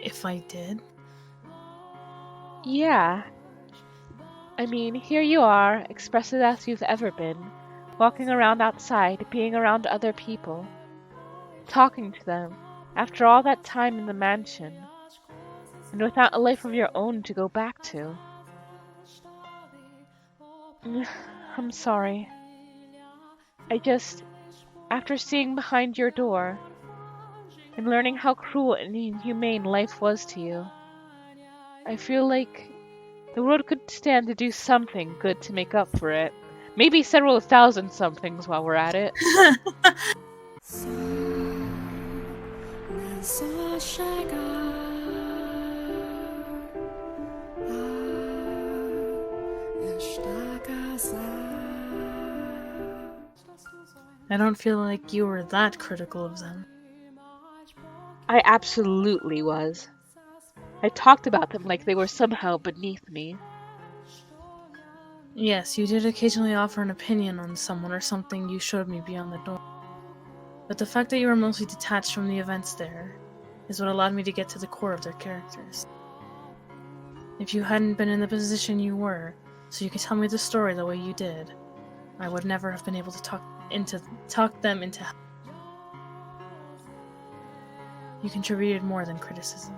If I did? Yeah. I mean, here you are, expressive as you've ever been, walking around outside, being around other people, talking to them, after all that time in the mansion, and without a life of your own to go back to. I'm sorry. After seeing behind your door, and learning how cruel and inhumane life was to you, I feel like the world could stand to do something good to make up for it. Maybe several thousand somethings while we're at it. I don't feel like you were that critical of them. I absolutely was. I talked about them like they were somehow beneath me. Yes, you did occasionally offer an opinion on someone or something you showed me beyond the door. But the fact that you were mostly detached from the events there is what allowed me to get to the core of their characters. If you hadn't been in the position you were, so you could tell me the story the way you did, I would never have been able to talk them into. You contributed more than criticism.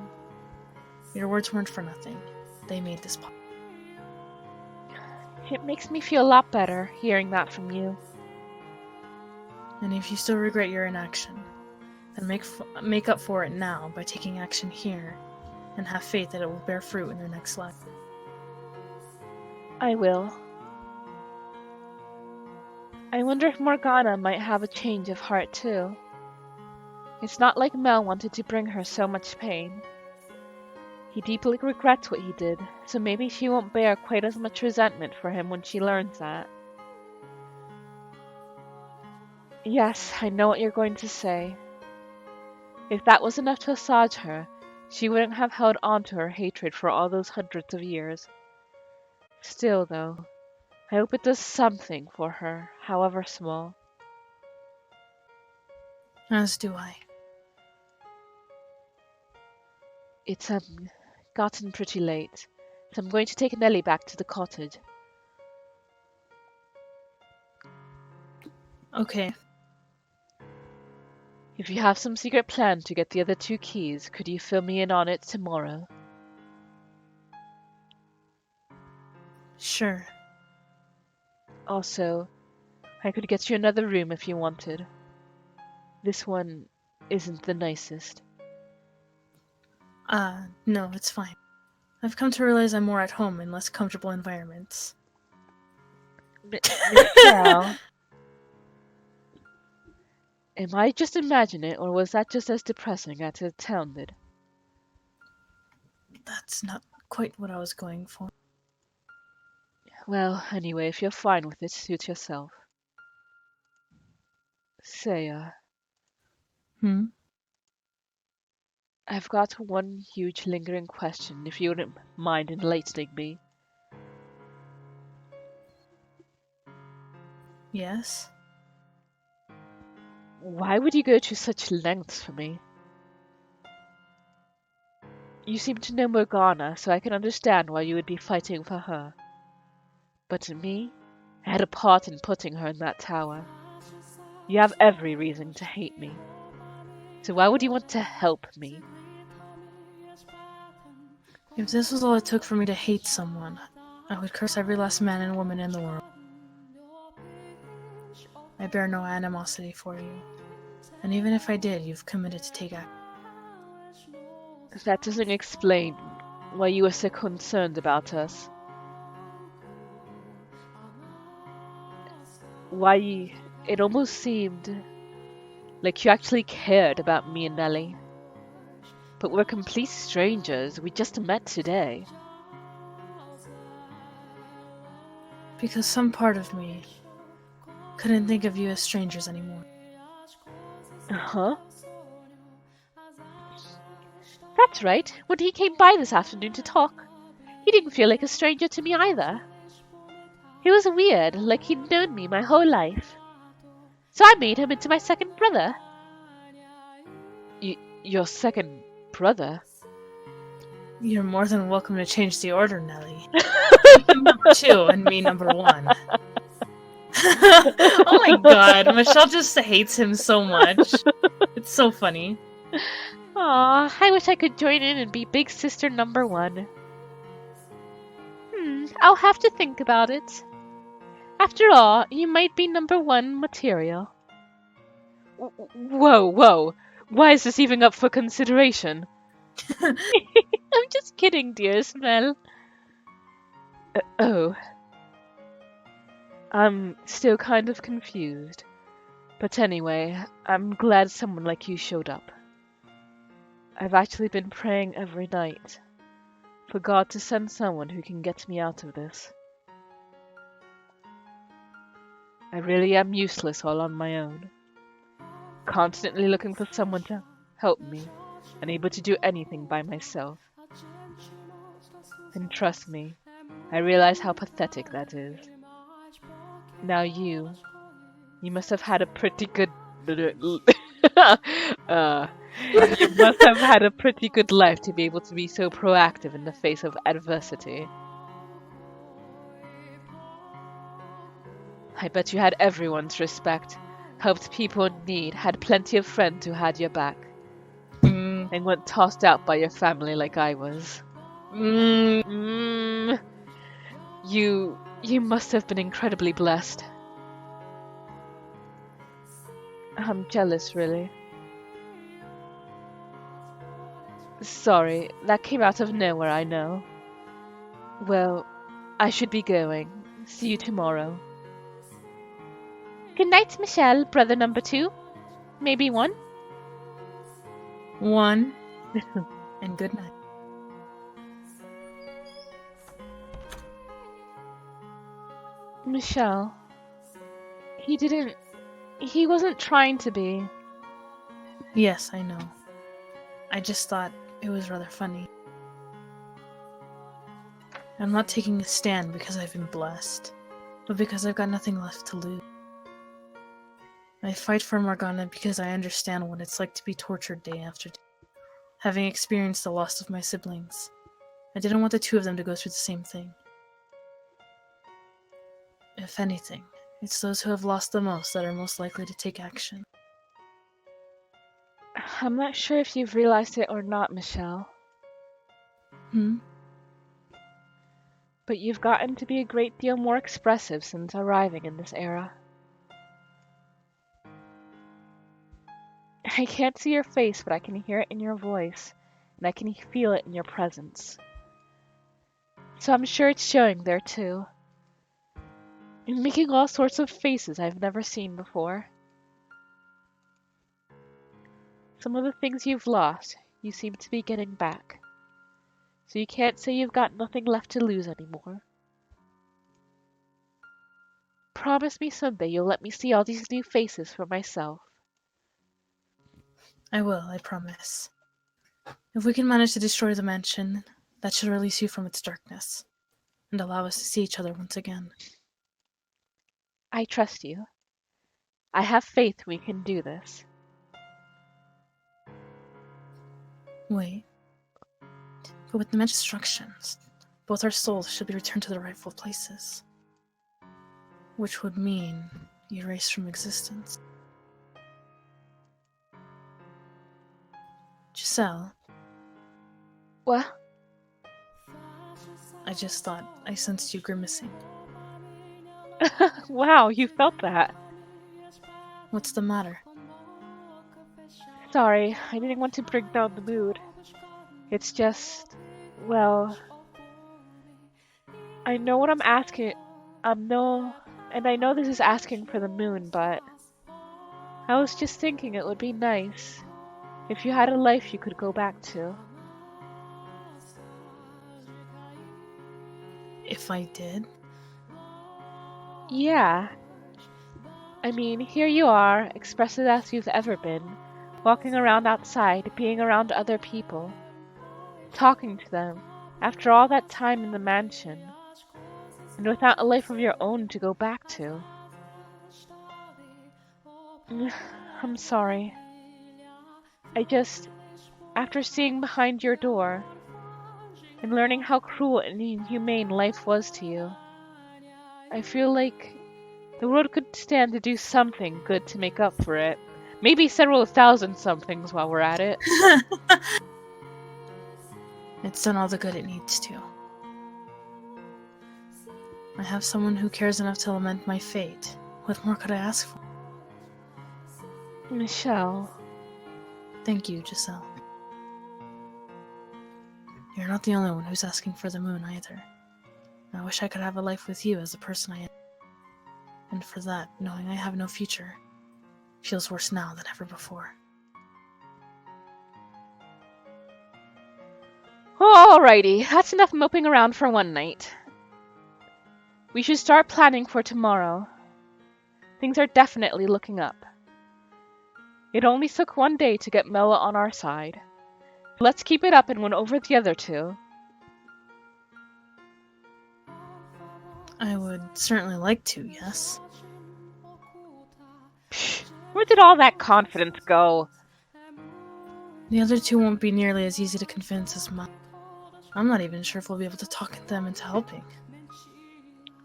Your words weren't for nothing. They made this possible. It makes me feel a lot better hearing that from you. And if you still regret your inaction, then make up for it now by taking action here, and have faith that it will bear fruit in your next life. I will. I wonder if Morgana might have a change of heart too. It's not like Mel wanted to bring her so much pain. He deeply regrets what he did, so maybe she won't bear quite as much resentment for him when she learns that. Yes, I know what you're going to say. If that was enough to assuage her, she wouldn't have held on to her hatred for all those hundreds of years. Still, though, I hope it does something for her, however small. As do I. It's gotten pretty late, so I'm going to take Nellie back to the cottage. Okay. If you have some secret plan to get the other 2 keys, could you fill me in on it tomorrow? Sure. Also, I could get you another room if you wanted. This one isn't the nicest. No, it's fine. I've come to realize I'm more at home in less comfortable environments. Now, am I just imagining it, or was that just as depressing as it sounded? That's not quite what I was going for. Well, anyway, if you're fine with it, suit yourself. Say, I've got one huge lingering question, if you wouldn't mind enlightening me. Yes? Why would you go to such lengths for me? You seem to know Morgana, so I can understand why you would be fighting for her. But to me, I had a part in putting her in that tower. You have every reason to hate me. So why would you want to help me? If this was all it took for me to hate someone, I would curse every last man and woman in the world. I bear no animosity for you. And even if I did, you've committed to take action. That doesn't explain why you were so concerned about us. It almost seemed like you actually cared about me and Nellie. But we're complete strangers. We just met today. Because some part of me couldn't think of you as strangers anymore. Uh-huh. That's right. When he came by this afternoon to talk, he didn't feel like a stranger to me either. He was weird, like he'd known me my whole life. So I made him into my second brother. Your second brother? You're more than welcome to change the order, Nelly. Keep him number 2 and me number 1. Oh my god, Michelle just hates him so much. It's so funny. Aw, I wish I could join in and be big sister number 1. I'll have to think about it. After all, you might be number 1 material. Whoa. Why is this even up for consideration? I'm just kidding, dear Smell. Oh. I'm still kind of confused. But anyway, I'm glad someone like you showed up. I've actually been praying every night for God to send someone who can get me out of this. I really am useless all on my own. Constantly looking for someone to help me, unable to do anything by myself. And trust me, I realize how pathetic that is. Now you must have had a pretty good... you must have had a pretty good life to be able to be so proactive in the face of adversity. I bet you had everyone's respect, helped people in need, had plenty of friends who had your back, and weren't tossed out by your family like I was. You must have been incredibly blessed. I'm jealous, really. Sorry, that came out of nowhere, I know. Well, I should be going. See you tomorrow. Good night, Michelle, brother number 2. Maybe 1? 1. And good night. Michelle. He wasn't trying to be. Yes, I know. I just thought it was rather funny. I'm not taking a stand because I've been blessed, but because I've got nothing left to lose. I fight for Morgana because I understand what it's like to be tortured day after day, having experienced the loss of my siblings. I didn't want the 2 of them to go through the same thing. If anything, it's those who have lost the most that are most likely to take action. I'm not sure if you've realized it or not, Michelle. But you've gotten to be a great deal more expressive since arriving in this era. I can't see your face, but I can hear it in your voice, and I can feel it in your presence. So I'm sure it's showing there too. You're making all sorts of faces I've never seen before. Some of the things you've lost, you seem to be getting back. So you can't say you've got nothing left to lose anymore. Promise me someday you'll let me see all these new faces for myself. I will, I promise. If we can manage to destroy the mansion, that should release you from its darkness, and allow us to see each other once again. I trust you. I have faith we can do this. Wait. But with the man's instructions, both our souls should be returned to their rightful places. Which would mean erased from existence. Giselle. What? I just thought I sensed you grimacing. Wow, you felt that. What's the matter? Sorry, I didn't want to bring down the mood. It's just, well, I know what I'm asking. And I know this is asking for the moon, but I was just thinking it would be nice if you had a life you could go back to. If I did? Yeah. I mean, here you are, expressive as you've ever been, walking around outside, being around other people, talking to them, after all that time in the mansion, and without a life of your own to go back to. I'm sorry. After seeing behind your door, and learning how cruel and inhumane life was to you. I feel like the world could stand to do something good to make up for it. Maybe several thousand somethings while we're at it. It's done all the good it needs to. I have someone who cares enough to lament my fate. What more could I ask for? Michelle. Thank you, Giselle. You're not the only one who's asking for the moon either. I wish I could have a life with you as the person I am. And for that, knowing I have no future feels worse now than ever before. Alrighty, that's enough moping around for one night. We should start planning for tomorrow. Things are definitely looking up. It only took one day to get Mela on our side. Let's keep it up and win over the other two. I would certainly like to, yes. Psh, where did all that confidence go? The other two won't be nearly as easy to convince as mine. I'm not even sure if we'll be able to talk them into helping.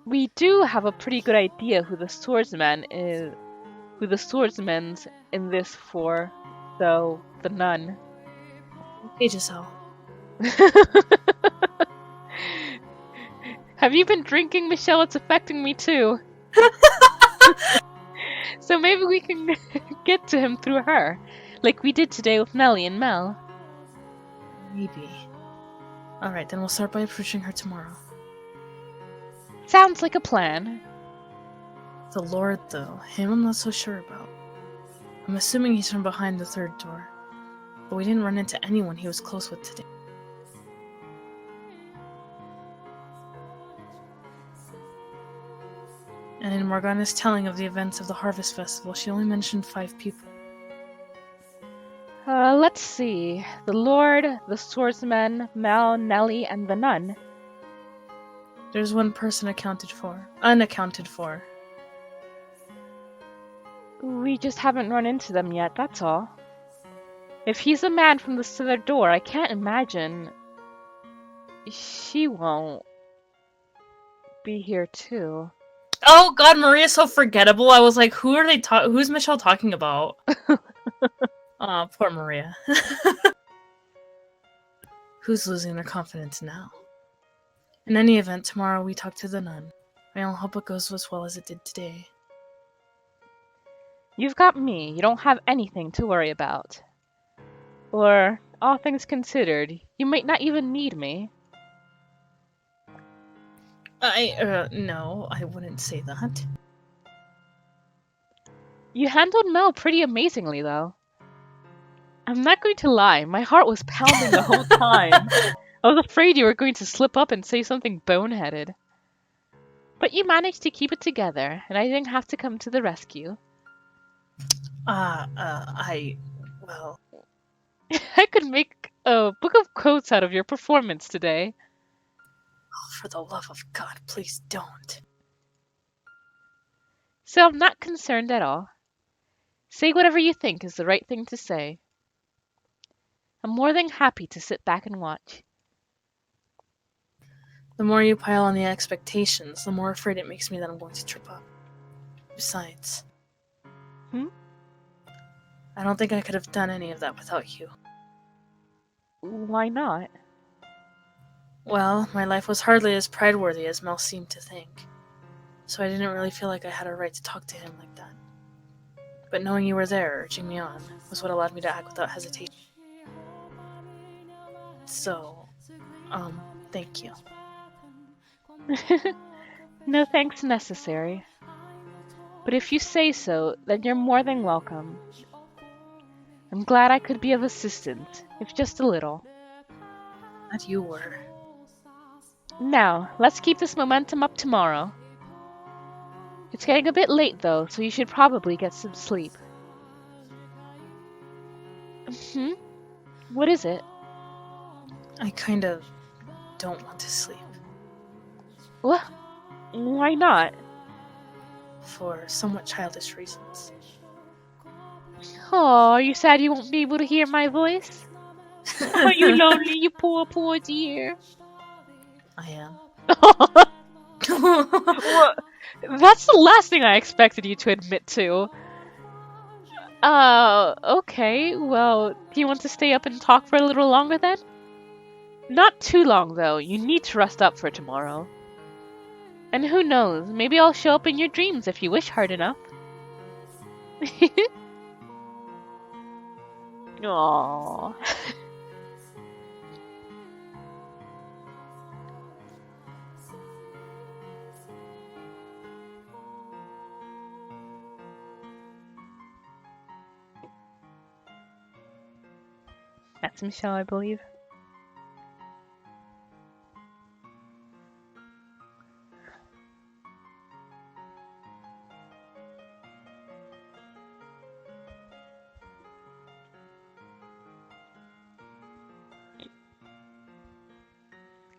We do have a pretty good idea who the swordsman's in this for, though, the nun. Hey, Giselle. Have you been drinking, Michelle? It's affecting me too. So maybe we can get to him through her, like we did today with Nellie and Mel. Maybe. Alright, then we'll start by approaching her tomorrow. Sounds like a plan. The Lord, though, him I'm not so sure about. I'm assuming he's from behind the third door, but we didn't run into anyone he was close with today. And in Morgana's telling of the events of the Harvest Festival, she only mentioned 5 people. Let's see. The Lord, the swordsman, Mel, Nellie, and the nun. There's one person unaccounted for. We just haven't run into them yet, that's all. If he's a man from the cellar door, I can't imagine she won't be here too. Oh god, Maria's so forgettable. I was like, who's Michelle talking about? Aw, poor Maria. Who's losing their confidence now? In any event, tomorrow we talk to the nun. I'll hope it goes as well as it did today. You've got me. You don't have anything to worry about. Or, all things considered, you might not even need me. No, I wouldn't say that. You handled Mel pretty amazingly, though. I'm not going to lie, my heart was pounding the whole time. I was afraid you were going to slip up and say something boneheaded. But you managed to keep it together, and I didn't have to come to the rescue. well... I could make a book of quotes out of your performance today. Oh, for the love of God, please don't. So I'm not concerned at all. Say whatever you think is the right thing to say. I'm more than happy to sit back and watch. The more you pile on the expectations, the more afraid it makes me that I'm going to trip up. Besides... I don't think I could have done any of that without you. Why not? Well, my life was hardly as pride-worthy as Mel seemed to think, so I didn't really feel like I had a right to talk to him like that. But knowing you were there, urging me on, was what allowed me to act without hesitation. So, thank you. No thanks necessary. But if you say so, then you're more than welcome. I'm glad I could be of assistance, if just a little. Glad you were. Now, let's keep this momentum up tomorrow. It's getting a bit late though, so you should probably get some sleep. What is it? I kind of don't want to sleep. What? Why not? For somewhat childish reasons. Oh, are you sad you won't be able to hear my voice? Are you lonely, you poor, poor dear? I am. Well, that's the last thing I expected you to admit to. Okay, well, do you want to stay up and talk for a little longer then? Not too long, though. You need to rest up for tomorrow. And who knows, maybe I'll show up in your dreams if you wish hard enough. Aww. That's Michelle, I believe.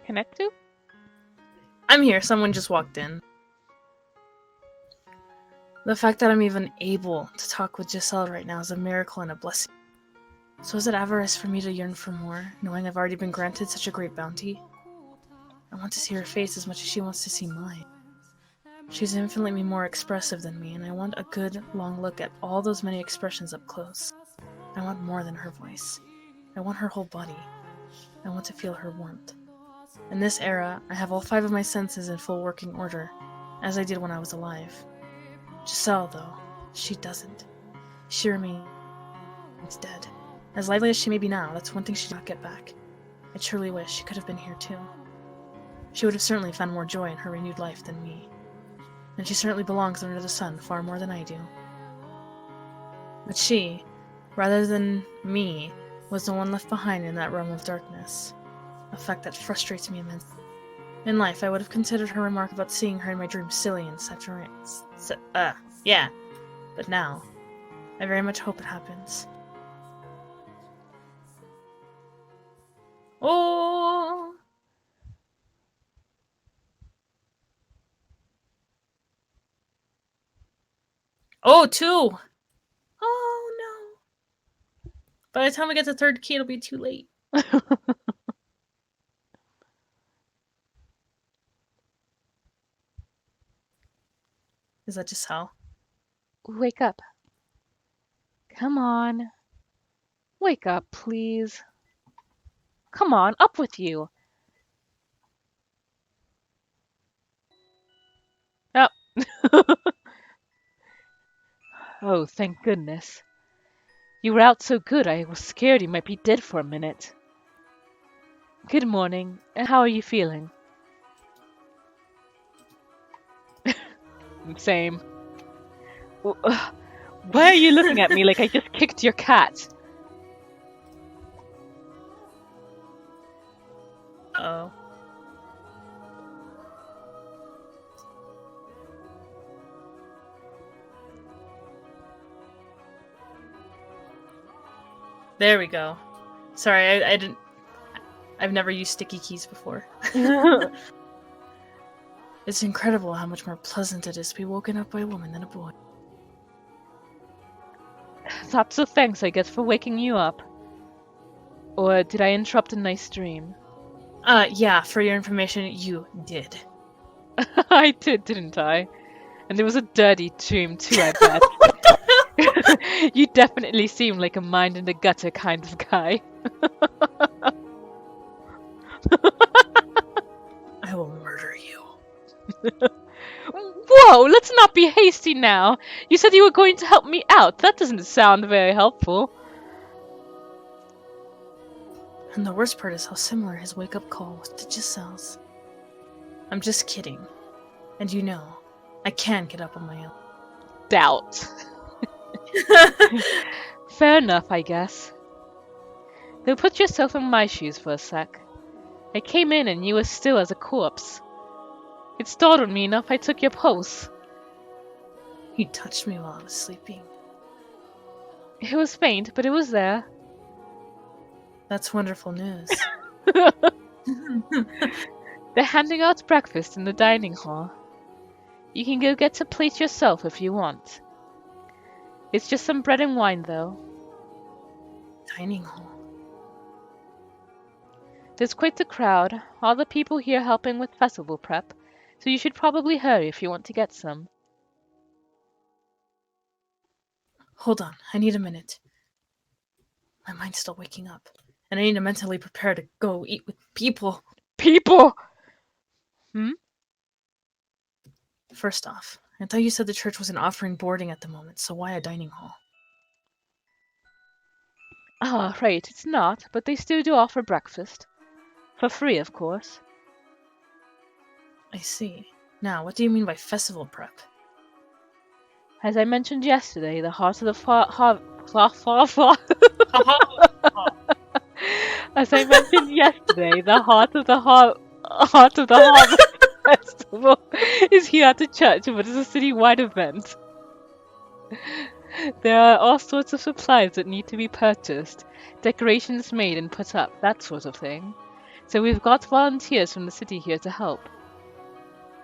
Connect to? I'm here. Someone just walked in. The fact that I'm even able to talk with Giselle right now is a miracle and a blessing. So is it avarice for me to yearn for more, knowing I've already been granted such a great bounty? I want to see her face as much as she wants to see mine. She's infinitely more expressive than me, and I want a good, long look at all those many expressions up close. I want more than her voice. I want her whole body. I want to feel her warmth. In this era, I have all 5 of my senses in full working order, as I did when I was alive. Giselle, though, she doesn't. She remains dead. As lively as she may be now, that's one thing she did not get back. I truly wish she could have been here too. She would have certainly found more joy in her renewed life than me. And she certainly belongs under the sun far more than I do. But she, rather than me, was the one left behind in that realm of darkness. A fact that frustrates me immensely. In life, I would have considered her remark about seeing her in my dreams silly and saturating. Yeah. But now, I very much hope it happens. Oh! Oh, 2! Oh, no. By the time we get to 3rd key, it'll be too late. Is that just how? Wake up. Come on. Wake up, please. Come on, up with you. Oh. Oh, thank goodness. You were out so good, I was scared you might be dead for a minute. Good morning. How are you feeling? Same. Why are you looking at me like I just kicked your cat? Oh. There we go. Sorry, I didn't... I've never used sticky keys before. It's incredible how much more pleasant it is to be woken up by a woman than a boy. Lots of thanks, I guess, for waking you up. Or did I interrupt a nice dream? Yeah, for your information, you did. I did, didn't I? And there was a dirty dream too, I bet. You definitely seem like a mind in the gutter kind of guy. I will murder you. Whoa, let's not be hasty now. You said you were going to help me out. That doesn't sound very helpful. And the worst part is how similar his wake-up call was to Giselle's. I'm just kidding. And you know, I can get up on my own. Doubt. Fair enough, I guess. Though put yourself in my shoes for a sec. I came in and you were still as a corpse. It startled me enough I took your pulse. You touched me while I was sleeping. It was faint, but it was there. That's wonderful news. They're handing out breakfast in the dining hall. You can go get a plate yourself if you want. It's just some bread and wine, though. Dining hall. There's quite the crowd, all the people here helping with festival prep, so you should probably hurry if you want to get some. Hold on, I need a minute. My mind's still waking up, and I need to mentally prepare to go eat with people. People! Hmm? First off, I thought you said the church wasn't offering boarding at the moment, so why a dining hall? Ah, right, it's not, but they still do offer breakfast. For free, of course. I see. Now, what do you mean by festival prep? As I mentioned yesterday, the heart of the As I mentioned yesterday, the heart of the harvest festival is here at the church, but it's a city-wide event. There are all sorts of supplies that need to be purchased, decorations made and put up, that sort of thing. So we've got volunteers from the city here to help.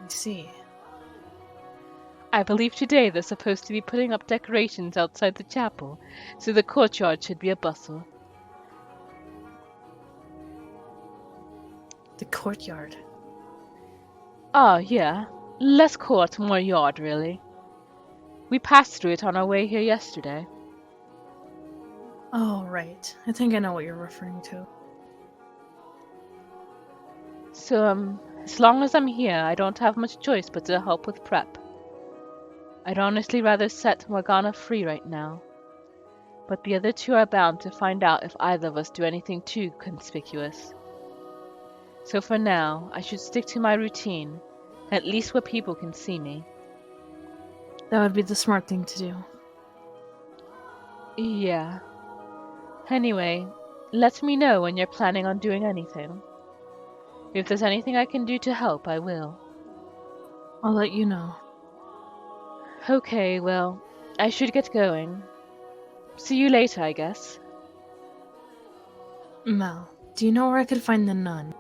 I see. I believe today they're supposed to be putting up decorations outside the chapel, so the courtyard should be a bustle. The courtyard. Ah, yeah. Less court, more yard, really. We passed through it on our way here yesterday. Oh, right. I think I know what you're referring to. So, as long as I'm here, I don't have much choice but to help with prep. I'd honestly rather set Morgana free right now. But the other two are bound to find out if either of us do anything too conspicuous. So for now, I should stick to my routine, at least where people can see me. That would be the smart thing to do. Yeah. Anyway, let me know when you're planning on doing anything. If there's anything I can do to help, I will. I'll let you know. Okay, well, I should get going. See you later, I guess. Mel, do you know where I could find the nun?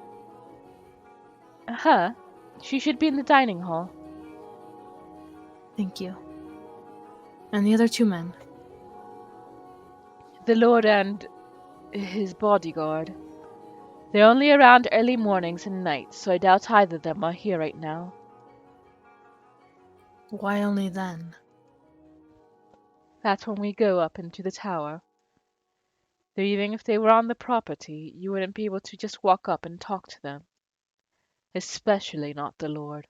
Her? She should be in the dining hall. Thank you. And the other two men? The Lord and his bodyguard. They're only around early mornings and nights, so I doubt either of them are here right now. Why only then? That's when we go up into the tower. Though even if they were on the property, you wouldn't be able to just walk up and talk to them. Especially not the Lord.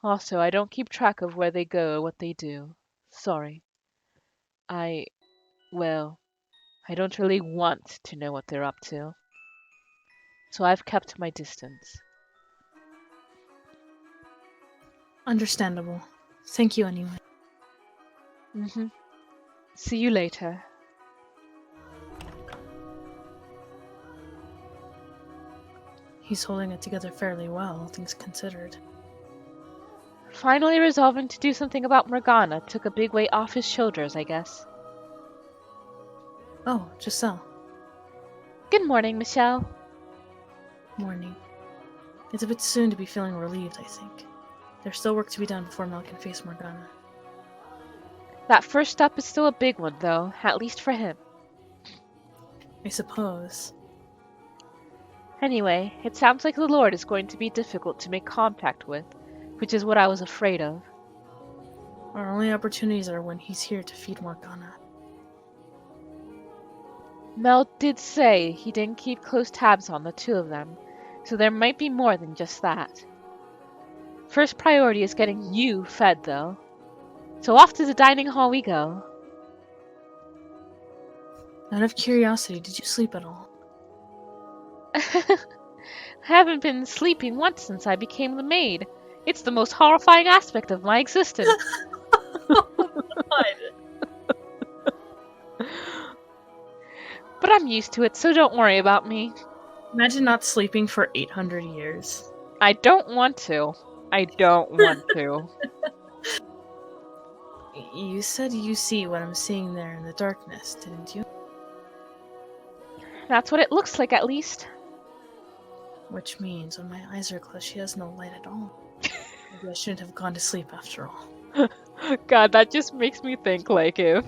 Also, I don't keep track of where they go or what they do. Sorry. Well, I don't really want to know what they're up to. So I've kept my distance. Understandable. Thank you anyway. See you later. He's holding it together fairly well, all things considered. Finally resolving to do something about Morgana took a big weight off his shoulders, I guess. Oh, Giselle. Good morning, Michelle. Morning. It's a bit soon to be feeling relieved, I think. There's still work to be done before Mel can face Morgana. That first step is still a big one, though, at least for him. I suppose. Anyway, it sounds like the Lord is going to be difficult to make contact with, which is what I was afraid of. Our only opportunities are when he's here to feed Morgana. Mel did say he didn't keep close tabs on the two of them, so there might be more than just that. First priority is getting you fed, though. So off to the dining hall we go. Out of curiosity, did you sleep at all? I haven't been sleeping once since I became the maid. It's the most horrifying aspect of my existence. But I'm used to it, so don't worry about me. Imagine not sleeping for 800 years. I don't want to. I don't want to. You said you see what I'm seeing there in the darkness, didn't you? That's what it looks like, at least. Which means when my eyes are closed, she has no light at all. Maybe I shouldn't have gone to sleep after all. God, that just makes me think like if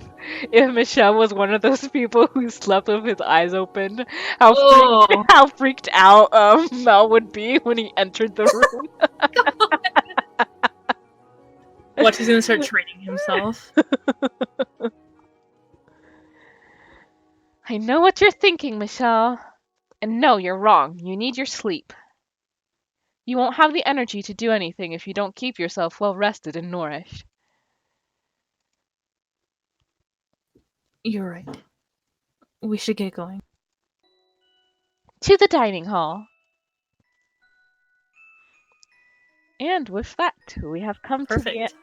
Michelle was one of those people who slept with his eyes open, how freaked Oh, how freaked out Mel would be when he entered the room. what? He's gonna start training himself. I know what you're thinking, Michelle. And no, you're wrong. You need your sleep. You won't have the energy to do anything if you don't keep yourself well rested and nourished. You're right. We should get going. To the dining hall. And with that, we have come to Perfect.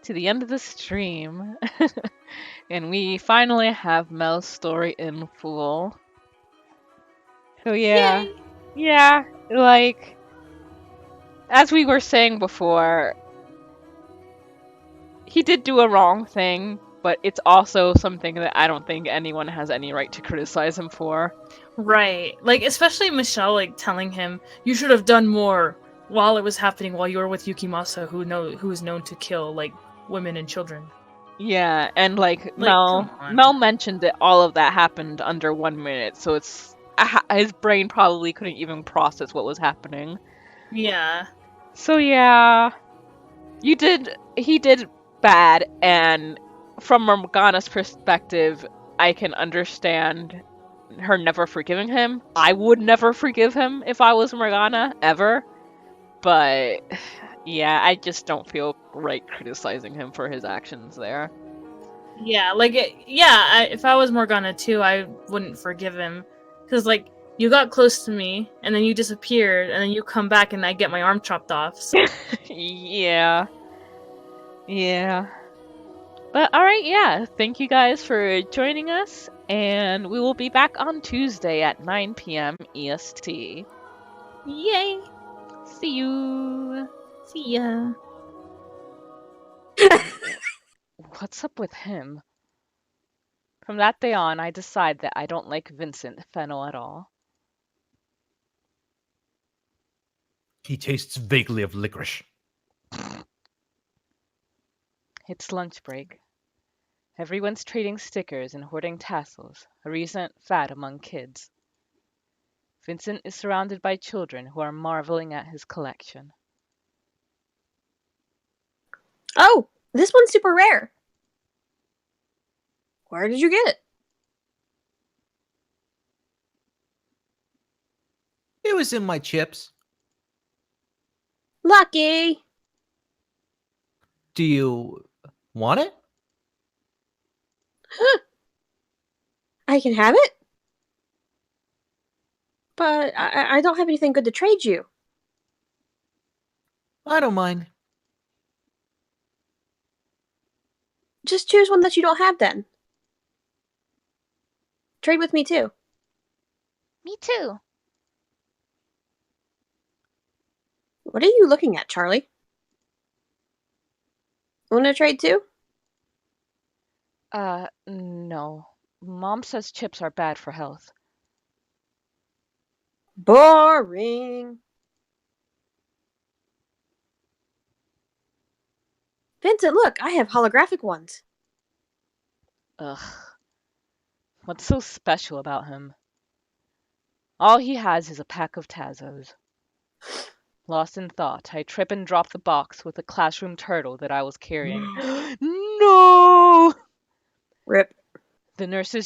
to the end of the stream. And we finally have Mel's story in full. So yeah. Yay! Yeah, like as we were saying before, he did do a wrong thing, but it's also something that I don't think anyone has any right to criticize him for. Right. Like, especially Michelle, like, telling him, you should have done more while it was happening, while you were with Yukimasa, who is known to kill, like, women and children. Yeah, and like Like, come on. Mel mentioned that all of that happened under 1 minute, so it's his brain probably couldn't even process what was happening. Yeah. So yeah, he did bad, and from Morgana's perspective, I can understand her never forgiving him. I would never forgive him if I was Morgana, ever. But yeah, I just don't feel right criticizing him for his actions there. Yeah, like, if I was Morgana too, I wouldn't forgive him. Because, like, you got close to me, and then you disappeared, and then you come back, and I get my arm chopped off. So. Yeah. Yeah. But alright, yeah. Thank you guys for joining us, and we will be back on Tuesday at 9 p.m. EST. Yay! See you! See ya. What's up with him? From that day on, I decide that I don't like Vincent Fennel at all. He tastes vaguely of licorice. It's lunch break. Everyone's trading stickers and hoarding tassels, a recent fad among kids. Vincent is surrounded by children who are marveling at his collection. Oh, this one's super rare. Where did you get it? It was in my chips. Lucky. Do you want it? Huh. I can have it? But I don't have anything good to trade you. I don't mind. Just choose one that you don't have then. Trade with me too. Me too. What are you looking at, Charlie? Want to trade too? No. Mom says chips are bad for health. Boring. Vincent, look, I have holographic ones. Ugh. What's so special about him? All he has is a pack of Tazos. Lost in thought, I trip and drop the box with the classroom turtle that I was carrying. No! Rip. The nurses